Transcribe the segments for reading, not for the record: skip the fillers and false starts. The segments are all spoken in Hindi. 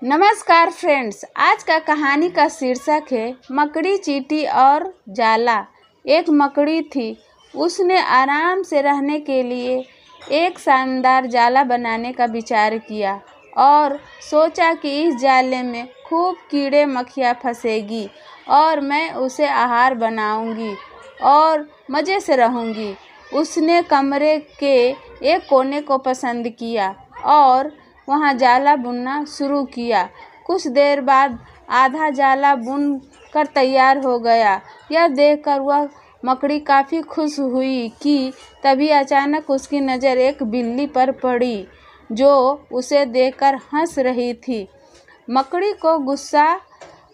नमस्कार फ्रेंड्स, आज का कहानी का शीर्षक है मकड़ी, चींटी और जाला। एक मकड़ी थी। उसने आराम से रहने के लिए एक शानदार जाला बनाने का विचार किया और सोचा कि इस जाले में खूब कीड़े मक्खियाँ फंसेगी और मैं उसे आहार बनाऊंगी और मज़े से रहूंगी। उसने कमरे के एक कोने को पसंद किया और वहाँ जाला बुनना शुरू किया। कुछ देर बाद आधा जाला बुन कर तैयार हो गया। यह देखकर वह मकड़ी काफ़ी खुश हुई कि तभी अचानक उसकी नज़र एक बिल्ली पर पड़ी जो उसे देखकर हंस रही थी। मकड़ी को गुस्सा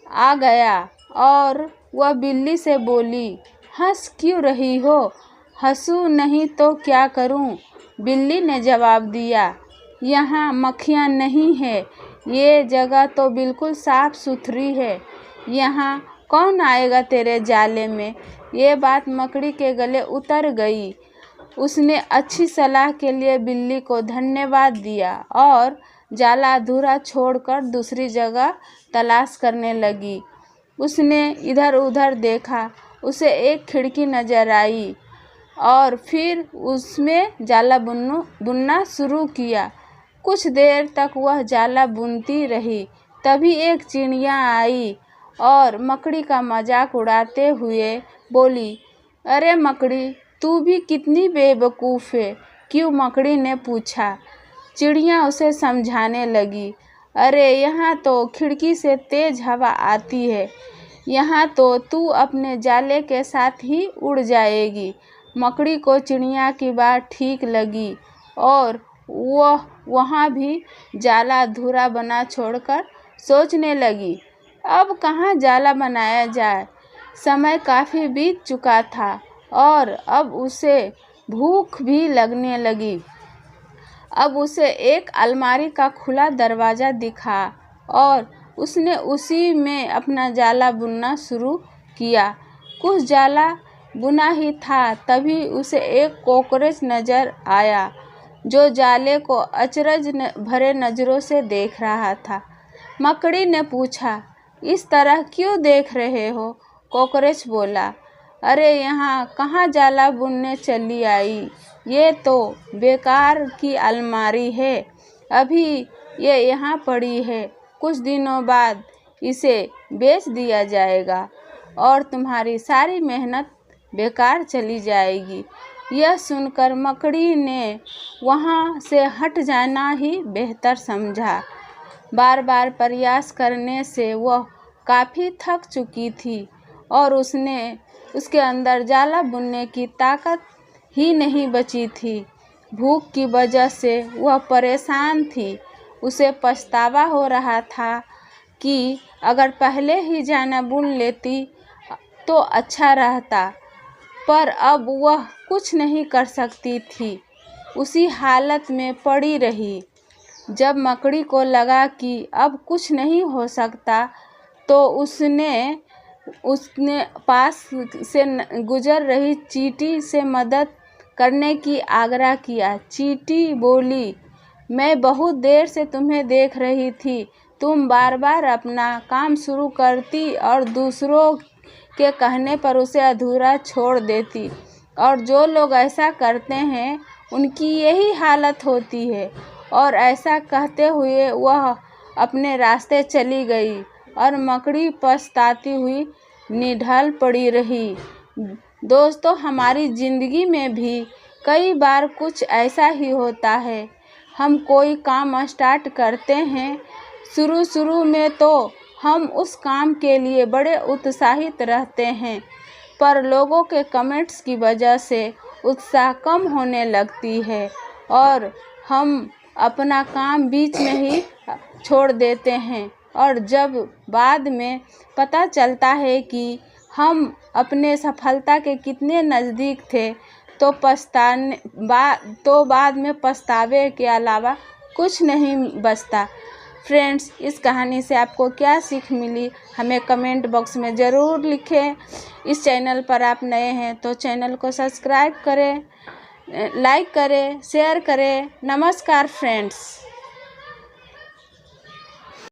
आ गया और वह बिल्ली से बोली, हंस क्यों रही हो? हंसूं नहीं तो क्या करूं? बिल्ली ने जवाब दिया, यहाँ मक्खियाँ नहीं है। ये जगह तो बिल्कुल साफ सुथरी है। यहाँ कौन आएगा तेरे जाले में? ये बात मकड़ी के गले उतर गई। उसने अच्छी सलाह के लिए बिल्ली को धन्यवाद दिया और जाला अधूरा छोड़कर दूसरी जगह तलाश करने लगी। उसने इधर उधर देखा। उसे एक खिड़की नज़र आई और फिर उसमें जाला बुनना शुरू किया। कुछ देर तक वह जाला बुनती रही। तभी एक चिड़िया आई और मकड़ी का मजाक उड़ाते हुए बोली, अरे मकड़ी, तू भी कितनी बेवकूफ़ है। क्यों? मकड़ी ने पूछा। चिड़िया उसे समझाने लगी, अरे यहाँ तो खिड़की से तेज़ हवा आती है। यहाँ तो तू अपने जाले के साथ ही उड़ जाएगी। मकड़ी को चिड़िया की बात ठीक लगी और वह वहाँ भी जाला अधूरा बना छोड़कर सोचने लगी, अब कहाँ जाला बनाया जाए। समय काफ़ी बीत चुका था और अब उसे भूख भी लगने लगी। अब उसे एक अलमारी का खुला दरवाज़ा दिखा और उसने उसी में अपना जाला बुनना शुरू किया। कुछ जाला बुना ही था, तभी उसे एक कॉकरोच नज़र आया जो जाले को अचरज भरे नज़रों से देख रहा था। मकड़ी ने पूछा, इस तरह क्यों देख रहे हो? कॉकरोच बोला, अरे यहाँ कहाँ जाला बुनने चली आई। ये तो बेकार की अलमारी है। अभी ये यहाँ पड़ी है। कुछ दिनों बाद इसे बेच दिया जाएगा और तुम्हारी सारी मेहनत बेकार चली जाएगी। यह सुनकर मकड़ी ने वहाँ से हट जाना ही बेहतर समझा। बार बार प्रयास करने से वह काफ़ी थक चुकी थी और उसके अंदर जाला बुनने की ताकत ही नहीं बची थी। भूख की वजह से वह परेशान थी। उसे पछतावा हो रहा था कि अगर पहले ही जाला बुन लेती तो अच्छा रहता, पर अब वह कुछ नहीं कर सकती थी। उसी हालत में पड़ी रही। जब मकड़ी को लगा कि अब कुछ नहीं हो सकता तो उसने पास से गुजर रही चींटी से मदद करने की आग्रह किया। चींटी बोली, मैं बहुत देर से तुम्हें देख रही थी। तुम बार बार अपना काम शुरू करती और दूसरों के कहने पर उसे अधूरा छोड़ देती, और जो लोग ऐसा करते हैं उनकी यही हालत होती है। और ऐसा कहते हुए वह अपने रास्ते चली गई और मकड़ी पछताती हुई निढाल पड़ी रही। दोस्तों, हमारी ज़िंदगी में भी कई बार कुछ ऐसा ही होता है। हम कोई काम स्टार्ट करते हैं। शुरू में तो हम उस काम के लिए बड़े उत्साहित रहते हैं, पर लोगों के कमेंट्स की वजह से उत्साह कम होने लगती है और हम अपना काम बीच में ही छोड़ देते हैं। और जब बाद में पता चलता है कि हम अपने सफलता के कितने नज़दीक थे तो बाद में पछतावे के अलावा कुछ नहीं बचता। फ्रेंड्स, इस कहानी से आपको क्या सीख मिली हमें कमेंट बॉक्स में ज़रूर लिखें। इस चैनल पर आप नए हैं तो चैनल को सब्सक्राइब करें, लाइक करें, शेयर करें। नमस्कार फ्रेंड्स।